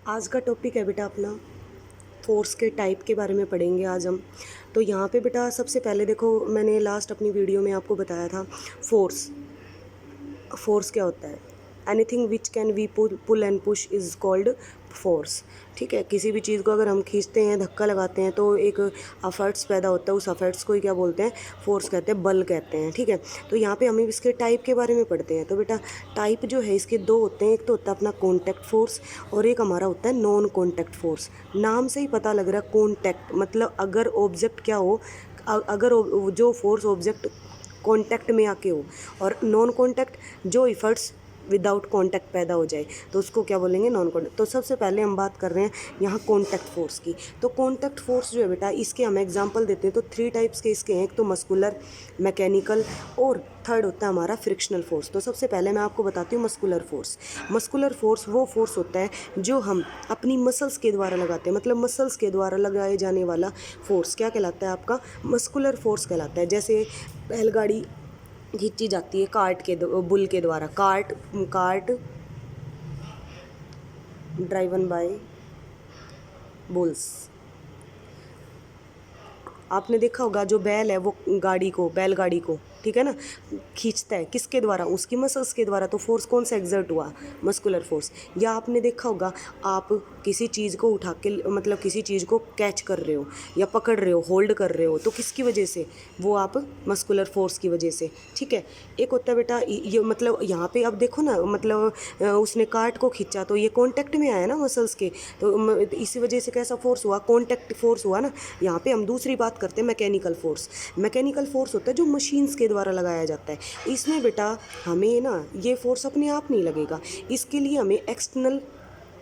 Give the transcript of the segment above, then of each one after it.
आज का टॉपिक है बेटा अपना फोर्स के टाइप के बारे में पढ़ेंगे आज हम। तो यहाँ पे बेटा सबसे पहले देखो, मैंने लास्ट अपनी वीडियो में आपको बताया था फोर्स। फोर्स क्या होता है? Anything which can we pull and push is called force. ठीक है, किसी भी चीज़ को अगर हम खींचते हैं, धक्का लगाते हैं, तो एक अफर्ट्स पैदा होता है। उस अफर्ट्स को ही क्या बोलते हैं? फोर्स कहते हैं, बल कहते हैं। ठीक है, तो यहाँ पे हम इसके टाइप के बारे में पढ़ते हैं। तो बेटा टाइप जो है इसके दो होते हैं, एक तो होता है अपना कॉन्टैक्ट फोर्स और एक हमारा होता है नॉन कॉन्टैक्ट फोर्स। नाम से ही पता लग रहा है कॉन्टैक्ट मतलब अगर ऑब्जेक्ट क्या हो, अगर जो फोर्स ऑब्जेक्ट कॉन्टैक्ट में आके हो, और नॉन कॉन्टैक्ट जो इफर्ट्स विदाउट कॉन्टैक्ट पैदा हो जाए तो उसको क्या बोलेंगे? Non contact. तो सबसे पहले हम बात कर रहे हैं यहाँ कॉन्टैक्ट फोर्स की। तो कॉन्टैक्ट फोर्स जो है बेटा, इसके हम एग्जांपल देते हैं तो 3 टाइप्स के इसके हैं। एक तो मस्कुलर, मैकेनिकल और थर्ड होता है हमारा फ्रिक्शनल फोर्स। तो सबसे पहले मैं आपको बताती हूँ मस्कुलर फोर्स। मस्कुलर फोर्स वो फोर्स होता है जो हम अपनी मसल्स के द्वारा लगाते हैं, मतलब मसल्स के द्वारा लगाए जाने वाला फोर्स क्या कहलाता है? आपका मस्कुलर फोर्स कहलाता है। जैसे बैलगाड़ी खींची जाती है कार्ट के बुल के द्वारा, कार्ट ड्राइवन बाय बुल्स। आपने देखा होगा जो बैल है वो बैलगाड़ी को, ठीक है ना, खींचता है किसके द्वारा? उसकी मसल्स के द्वारा। तो फोर्स कौन सा एग्जर्ट हुआ? Muscular force. या आपने देखा होगा आप किसी चीज़ को उठा के, मतलब किसी चीज़ को कैच कर रहे हो या पकड़ रहे हो, होल्ड कर रहे हो, तो किसकी वजह से? वो आप मस्कुलर फोर्स की वजह से। ठीक है, एक होता है बेटा ये, मतलब यहाँ पे अब देखो ना, मतलब उसने कार्ट को खींचा तो ये कॉन्टैक्ट में आया ना मसल्स के, तो इसी वजह से कैसा फोर्स हुआ? कॉन्टैक्ट फोर्स हुआ ना। यहाँ पे हम दूसरी बात करते हैं मैकेनिकल फोर्स। मैकेनिकल फोर्स होता है जो मशीन्स के द्वारा लगाया जाता है। इसमें बेटा हमें ना ये फोर्स अपने आप नहीं लगेगा, इसके लिए हमें एक्सटर्नल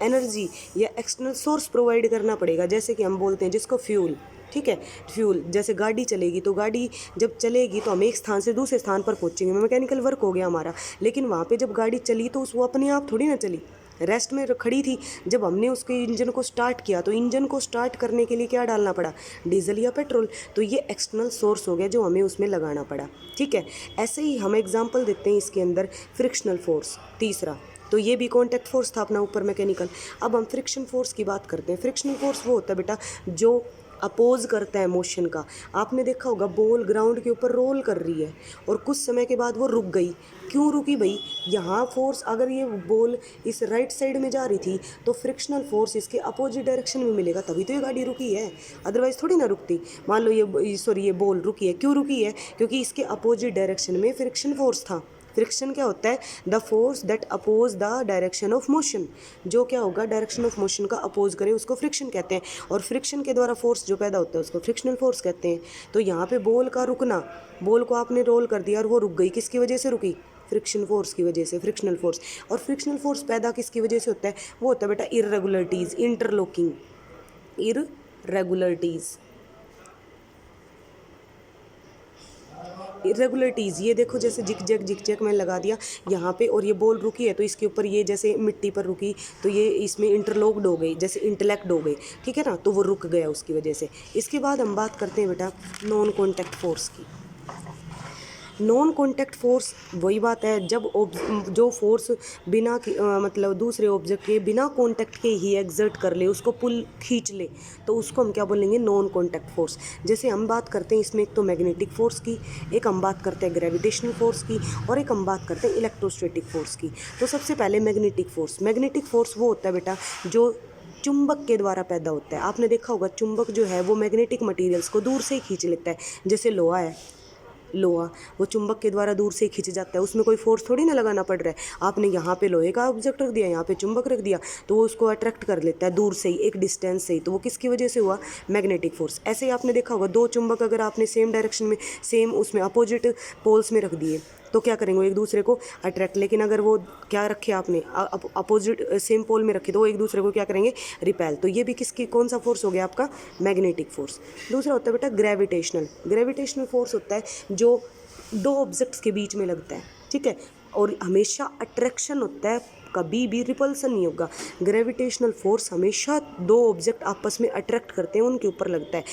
एनर्जी या एक्सटर्नल सोर्स प्रोवाइड करना पड़ेगा। जैसे कि हम बोलते हैं जिसको फ्यूल। ठीक है, फ्यूल। जैसे गाड़ी चलेगी तो गाड़ी जब चलेगी तो हम एक स्थान से दूसरे स्थान पर पहुंचेंगे, मैकेनिकल वर्क हो गया हमारा। लेकिन वहाँ पे जब गाड़ी चली तो वो अपने आप थोड़ी ना चली, रेस्ट में खड़ी थी। जब हमने उसके इंजन को स्टार्ट किया तो इंजन को स्टार्ट करने के लिए क्या डालना पड़ा? डीजल या पेट्रोल। तो ये एक्सटर्नल सोर्स हो गया जो हमें उसमें लगाना पड़ा। ठीक है, ऐसे ही हम एग्जांपल देते हैं इसके अंदर फ्रिक्शनल फोर्स तीसरा। तो ये भी कॉन्टैक्ट फोर्स था अपना ऊपर मैकेनिकल। अब हम फ्रिक्शन फोर्स की बात करते हैं। फ्रिक्शनल फोर्स वो होता है बेटा जो अपोज करता है मोशन का। आपने देखा होगा बॉल ग्राउंड के ऊपर रोल कर रही है और कुछ समय के बाद वो रुक गई। क्यों रुकी भाई? यहाँ फोर्स, अगर ये बॉल इस राइट साइड में जा रही थी तो फ्रिक्शनल फोर्स इसके अपोजिट डायरेक्शन में मिलेगा, तभी तो ये गाड़ी रुकी है, अदरवाइज थोड़ी ना रुकती। मान लो ये बॉल रुकी है, क्यों रुकी है? क्योंकि इसके अपोजिट डायरेक्शन में फ्रिक्शन फोर्स था। फ्रिक्शन क्या होता है? The force that oppose the direction of motion. जो क्या होगा? डायरेक्शन ऑफ मोशन का अपोज करे उसको फ्रिक्शन कहते हैं, और फ्रिक्शन के द्वारा फोर्स जो पैदा होता है उसको फ्रिक्शनल फोर्स कहते हैं। तो यहाँ पे बॉल का रुकना, बॉल को आपने रोल कर दिया और वो रुक गई, किसकी वजह से रुकी? फ्रिक्शन फोर्स की वजह से, फ्रिक्शनल फोर्स। और फ्रिक्शनल फोर्स पैदा किसकी वजह से होता है? वो होता है बेटा इररेगुलरिटीज, इंटरलॉकिंग इररेगुलरिटीज। इरेगुलरिटीज़ ये देखो, जैसे जिक जैक मैंने लगा दिया यहाँ पे और ये बॉल रुकी है तो इसके ऊपर ये जैसे मिट्टी पर रुकी तो ये इसमें इंटरलॉक्ड हो गई, जैसे इंटलेक्ट हो गई। ठीक है ना, तो वो रुक गया उसकी वजह से। इसके बाद हम बात करते हैं बेटा नॉन कॉन्टैक्ट फोर्स की। नॉन कॉन्टैक्ट फोर्स वही बात है जब जो फोर्स बिना मतलब दूसरे ऑब्जेक्ट के बिना कॉन्टैक्ट के ही एग्जर्ट कर ले, उसको पुल खींच ले, तो उसको हम क्या बोलेंगे? Non contact force. जैसे हम बात करते हैं इसमें एक तो मैग्नेटिक फोर्स की, एक हम बात करते हैं ग्रेविटेशनल फोर्स की, और एक हम बात करते हैं इलेक्ट्रोस्टैटिक फोर्स की। तो सबसे पहले मैग्नेटिक फोर्स। मैग्नेटिक फोर्स वो होता है बेटा जो चुंबक के द्वारा पैदा होता है। आपने देखा होगा चुंबक जो है वो मैग्नेटिक मटेरियल्स को दूर से ही खींच लेता है। जैसे लोहा है, लोहा वो चुंबक के द्वारा दूर से खींच जाता है, उसमें कोई फोर्स थोड़ी ना लगाना पड़ रहा है। आपने यहाँ पे लोहे का ऑब्जेक्ट रख दिया, यहाँ पे चुंबक रख दिया, तो वो उसको अट्रैक्ट कर लेता है दूर से ही, एक डिस्टेंस से ही। तो वो किसकी वजह से हुआ? Magnetic force. ऐसे ही आपने देखा होगा दो चुंबक अगर आपने सेम डायरेक्शन में, सेम उसमें अपोजिट पोल्स में रख दिए तो क्या करेंगे? वो एक दूसरे को अट्रैक्ट। लेकिन अगर वो क्या रखे आपने अपोजिट सेम पोल में रखे तो वो एक दूसरे को क्या करेंगे? रिपेल। तो ये भी किसकी, कौन सा फोर्स हो गया? आपका मैग्नेटिक फोर्स। दूसरा होता है बेटा ग्रेविटेशनल। ग्रेविटेशनल फोर्स होता है जो दो ऑब्जेक्ट्स के बीच में लगता है। ठीक है, और हमेशा अट्रैक्शन होता है आपका बी रिपल्सन नहीं होगा। ग्रेविटेशनल फोर्स हमेशा दो ऑब्जेक्ट आपस में अट्रैक्ट करते हैं उनके ऊपर लगता है,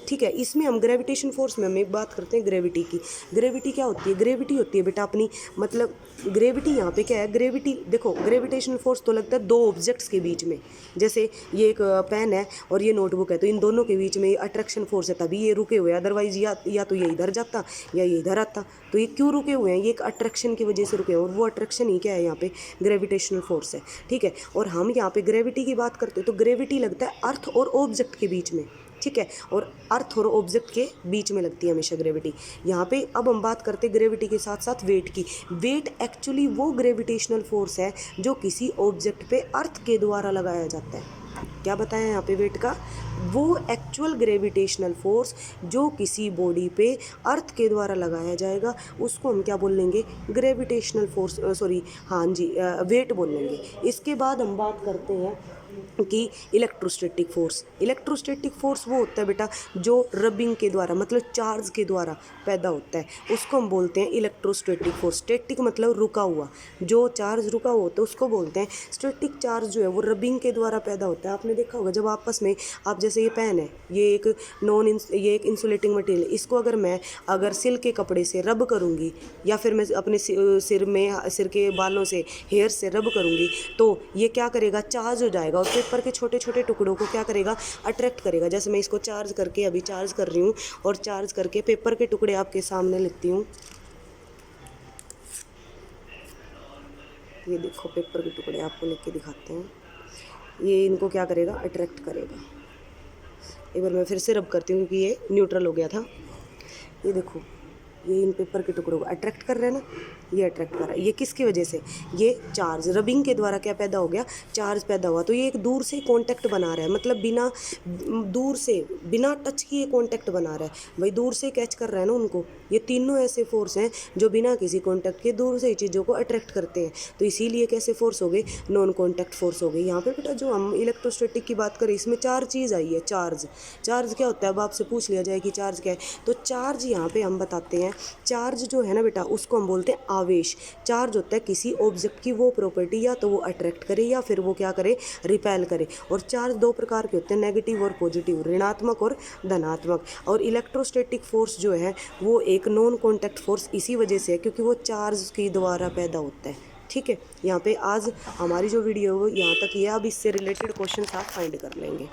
ठीक है। इसमें हम ग्रेविटेशन फोर्स में हम एक बात करते हैं ग्रेविटी की। ग्रेविटी क्या होती है? ग्रेविटी होती है बेटा अपनी, मतलब ग्रेविटी यहाँ पे क्या है, ग्रेविटी देखो, ग्रेविटेशनल फोर्स तो लगता है दो ऑब्जेक्ट्स के बीच में। जैसे ये एक पेन है और ये नोटबुक है, तो इन दोनों के बीच में अट्रैक्शन फोर्स है, तभी ये रुके हुए हैं, अदरवाइज या तो ये इधर जाता या ये इधर आता। तो ये क्यों रुके हुए हैं? ये एक अट्रैक्शन की वजह से रुके हैं, और वो अट्रैक्शन ही क्या है यहाँ पे? ग्रेविटेशनल फोर्स है, ठीक है। और हम यहाँ पे ग्रेविटी की बात करते हैं तो ग्रेविटी लगता है अर्थ और ऑब्जेक्ट के बीच में, ठीक है, और अर्थ और ऑब्जेक्ट के बीच में लगती है हमेशा ग्रेविटी। यहाँ पे अब हम बात करते हैं ग्रेविटी के साथ साथ वेट की। वेट एक्चुअली वो ग्रेविटेशनल फोर्स है जो किसी ऑब्जेक्ट पे अर्थ के द्वारा लगाया जाता है। क्या बताया यहाँ पे वेट का? वो एक्चुअल ग्रेविटेशनल फोर्स जो किसी बॉडी पे अर्थ के द्वारा लगाया जाएगा उसको हम क्या बोल लेंगे? ग्रेविटेशनल फोर्स, सॉरी हाँ जी, वेट बोल लेंगे। इसके बाद हम बात करते हैं कि इलेक्ट्रोस्टैटिक फोर्स। इलेक्ट्रोस्टैटिक फोर्स वो होता है बेटा जो रबिंग के द्वारा, मतलब चार्ज के द्वारा पैदा होता है, उसको हम बोलते हैं इलेक्ट्रोस्टैटिक फोर्स। स्टैटिक मतलब रुका हुआ, जो चार्ज रुका हुआ होता है उसको बोलते हैं स्टैटिक। चार्ज जो है वो रबिंग के द्वारा पैदा होता है। आपने देखा होगा जब आपस में आप, जैसे ये पेन है, ये एक इंसुलेटिंग मटेरियल, इसको अगर सिल्क के कपड़े से रब करूँगी या फिर मैं अपने सिर के बालों से, हेयर से रब करूँगी, तो ये क्या करेगा? चार्ज हो जाएगा और पेपर के छोटे छोटे टुकड़ों को क्या करेगा? अट्रैक्ट करेगा। जैसे मैं इसको चार्ज करके अभी चार्ज कर रही हूँ और चार्ज करके पेपर के टुकड़े आपके सामने लिखती हूँ, ये देखो पेपर के टुकड़े आपको लिख के दिखाते हैं। ये इनको क्या करेगा? अट्रैक्ट करेगा। एक बार मैं फिर से रब करती हूँ क्योंकि ये न्यूट्रल हो गया था। ये देखो, ये इन पेपर के टुकड़ों को अट्रैक्ट कर रहे हैं ना, ये अट्रैक्ट कर रहा है। ये किसकी वजह से? ये चार्ज, रबिंग के द्वारा क्या पैदा हो गया? चार्ज पैदा हुआ। तो ये एक दूर से कांटेक्ट बना रहा है, मतलब दूर से बिना टच किए कांटेक्ट बना रहा है। भाई दूर से कैच कर रहा है ना उनको। ये तीनों ऐसे फोर्स हैं जो बिना किसी कांटेक्ट के दूर से ही चीज़ों को अट्रैक्ट करते हैं। तो इसीलिए कैसे फोर्स हो गए? नॉन कॉन्टैक्ट फोर्स हो गई। यहाँ पे बेटा जो हम इलेक्ट्रोस्टैटिक की बात करें, इसमें चार चीज़ आई है। चार्ज क्या होता है? अब आपसे पूछ लिया जाए कि चार्ज क्या है, तो चार्ज यहाँ पे हम बताते हैं। चार्ज जो है ना बेटा, उसको हम बोलते हैं आवेश। चार्ज होता है किसी ऑब्जेक्ट की वो प्रॉपर्टी, या तो वो अट्रैक्ट करे या फिर वो क्या करे? रिपेल करे। और चार्ज दो प्रकार के होते हैं, नेगेटिव और पॉजिटिव, ऋणात्मक और धनात्मक। और इलेक्ट्रोस्टैटिक फोर्स जो है वो एक नॉन कॉन्टैक्ट फोर्स इसी वजह से है क्योंकि वो चार्ज के द्वारा पैदा होता है, ठीक है। यहाँ पे आज हमारी जो वीडियो है वो यहाँ तक ही है। अब इससे रिलेटेड क्वेश्चन आप फाइंड कर लेंगे।